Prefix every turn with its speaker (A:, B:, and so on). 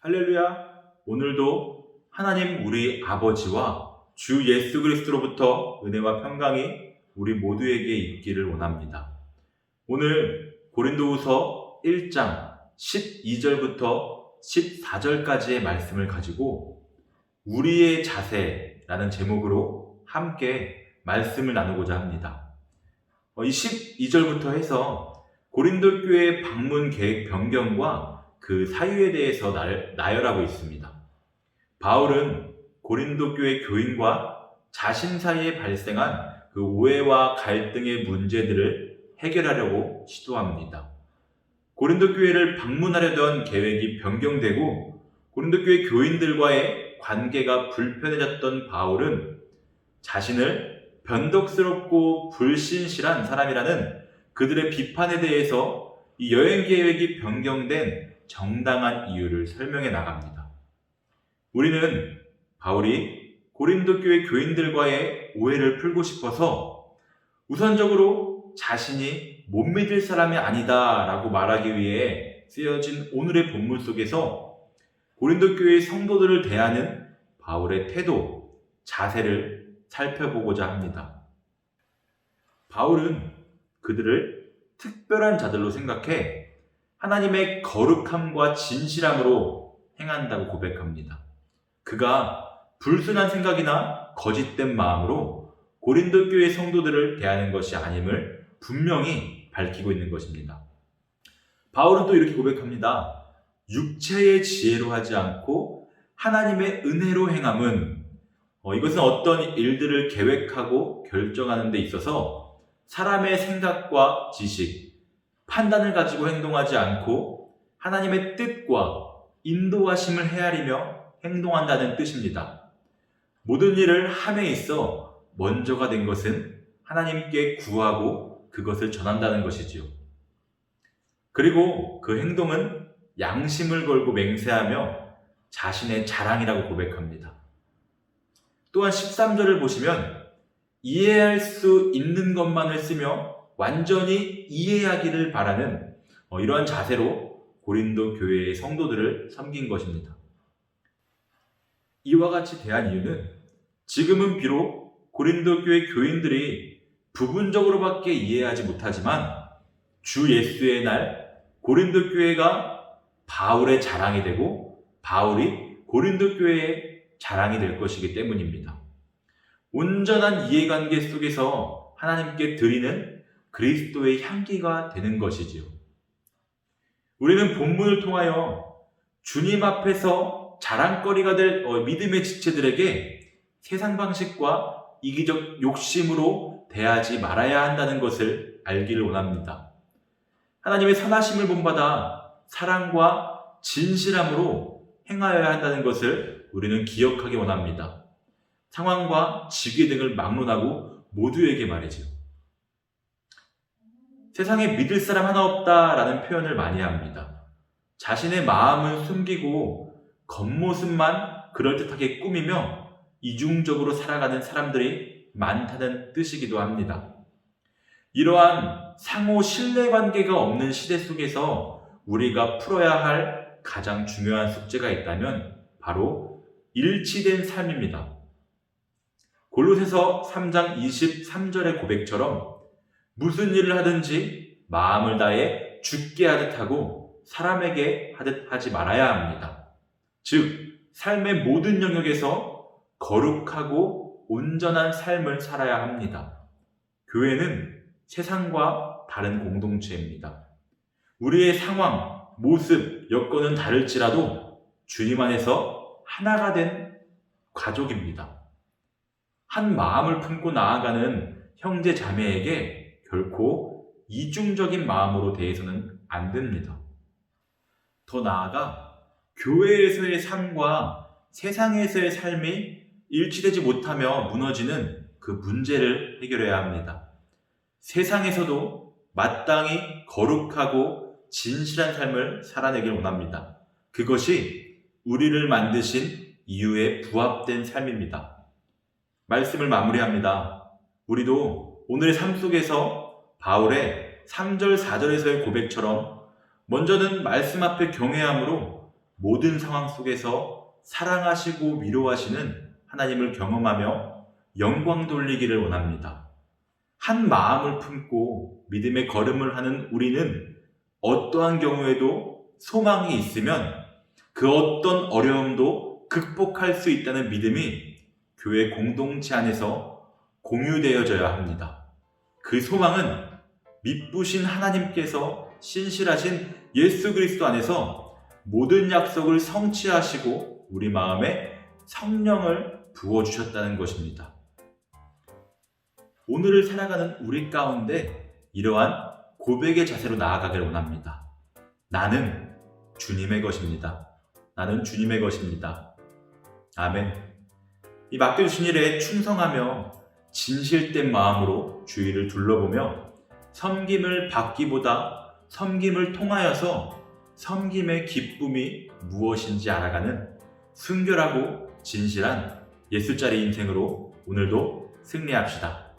A: 할렐루야! 오늘도 하나님 우리 아버지와 주 예수 그리스도로부터 은혜와 평강이 우리 모두에게 있기를 원합니다. 오늘 고린도후서 1장 12절부터 14절까지의 말씀을 가지고 우리의 자세라는 제목으로 함께 말씀을 나누고자 합니다. 이 12절부터 해서 고린도 교회 방문 계획 변경과 그 사유에 대해서 나열하고 있습니다. 바울은 고린도 교회 교인과 자신 사이에 발생한 그 오해와 갈등의 문제들을 해결하려고 시도합니다. 고린도 교회를 방문하려던 계획이 변경되고 고린도 교회 교인들과의 관계가 불편해졌던 바울은 자신을 변덕스럽고 불신실한 사람이라는 그들의 비판에 대해서 이 여행 계획이 변경된 정당한 이유를 설명해 나갑니다. 우리는 바울이 고린도 교회 교인들과의 오해를 풀고 싶어서 우선적으로 자신이 못 믿을 사람이 아니다 라고 말하기 위해 쓰여진 오늘의 본문 속에서 고린도 교회 성도들을 대하는 바울의 태도, 자세를 살펴보고자 합니다. 바울은 그들을 특별한 자들로 생각해 하나님의 거룩함과 진실함으로 행한다고 고백합니다. 그가 불순한 생각이나 거짓된 마음으로 고린도 교회 성도들을 대하는 것이 아님을 분명히 밝히고 있는 것입니다. 바울은 또 이렇게 고백합니다. 육체의 지혜로 하지 않고 하나님의 은혜로 행함은 이것은 어떤 일들을 계획하고 결정하는 데 있어서 사람의 생각과 지식, 판단을 가지고 행동하지 않고 하나님의 뜻과 인도하심을 헤아리며 행동한다는 뜻입니다. 모든 일을 함에 있어 먼저가 된 것은 하나님께 구하고 그것을 전한다는 것이지요. 그리고 그 행동은 양심을 걸고 맹세하며 자신의 자랑이라고 고백합니다. 또한 13절을 보시면 이해할 수 있는 것만을 쓰며 완전히 이해하기를 바라는 이러한 자세로 고린도 교회의 성도들을 섬긴 것입니다. 이와 같이 대한 이유는 지금은 비록 고린도 교회 교인들이 부분적으로밖에 이해하지 못하지만 주 예수의 날 고린도 교회가 바울의 자랑이 되고 바울이 고린도 교회의 자랑이 될 것이기 때문입니다. 온전한 이해관계 속에서 하나님께 드리는 그리스도의 향기가 되는 것이지요. 우리는 본문을 통하여 주님 앞에서 자랑거리가 될 믿음의 지체들에게 세상 방식과 이기적 욕심으로 대하지 말아야 한다는 것을 알기를 원합니다. 하나님의 선하심을 본받아 사랑과 진실함으로 행하여야 한다는 것을 우리는 기억하기 원합니다. 상황과 직위 등을 막론하고 모두에게 말이지요. 세상에 믿을 사람 하나 없다라는 표현을 많이 합니다. 자신의 마음은 숨기고 겉모습만 그럴듯하게 꾸미며 이중적으로 살아가는 사람들이 많다는 뜻이기도 합니다. 이러한 상호 신뢰관계가 없는 시대 속에서 우리가 풀어야 할 가장 중요한 숙제가 있다면 바로 일치된 삶입니다. 골로새서 3장 23절의 고백처럼 무슨 일을 하든지 마음을 다해 주께 하듯 하고 사람에게 하듯 하지 말아야 합니다. 즉, 삶의 모든 영역에서 거룩하고 온전한 삶을 살아야 합니다. 교회는 세상과 다른 공동체입니다. 우리의 상황, 모습, 여건은 다를지라도 주님 안에서 하나가 된 가족입니다. 한 마음을 품고 나아가는 형제 자매에게 결코 이중적인 마음으로 대해서는 안 됩니다. 더 나아가 교회에서의 삶과 세상에서의 삶이 일치되지 못하며 무너지는 그 문제를 해결해야 합니다. 세상에서도 마땅히 거룩하고 진실한 삶을 살아내길 원합니다. 그것이 우리를 만드신 이유에 부합된 삶입니다. 말씀을 마무리합니다. 우리도 오늘의 삶 속에서 바울의 3절, 4절에서의 고백처럼 먼저는 말씀 앞에 경외함으로 모든 상황 속에서 사랑하시고 위로하시는 하나님을 경험하며 영광 돌리기를 원합니다. 한 마음을 품고 믿음의 걸음을 하는 우리는 어떠한 경우에도 소망이 있으면 그 어떤 어려움도 극복할 수 있다는 믿음이 교회 공동체 안에서 공유되어져야 합니다. 그 소망은 미쁘신 하나님께서 신실하신 예수 그리스도 안에서 모든 약속을 성취하시고 우리 마음에 성령을 부어주셨다는 것입니다. 오늘을 살아가는 우리 가운데 이러한 고백의 자세로 나아가길 원합니다. 나는 주님의 것입니다. 나는 주님의 것입니다. 아멘. 이 맡겨주신 일에 충성하며 진실된 마음으로 주위를 둘러보며 섬김을 받기보다 섬김을 통하여서 섬김의 기쁨이 무엇인지 알아가는 순결하고 진실한 예수짜리 인생으로 오늘도 승리합시다.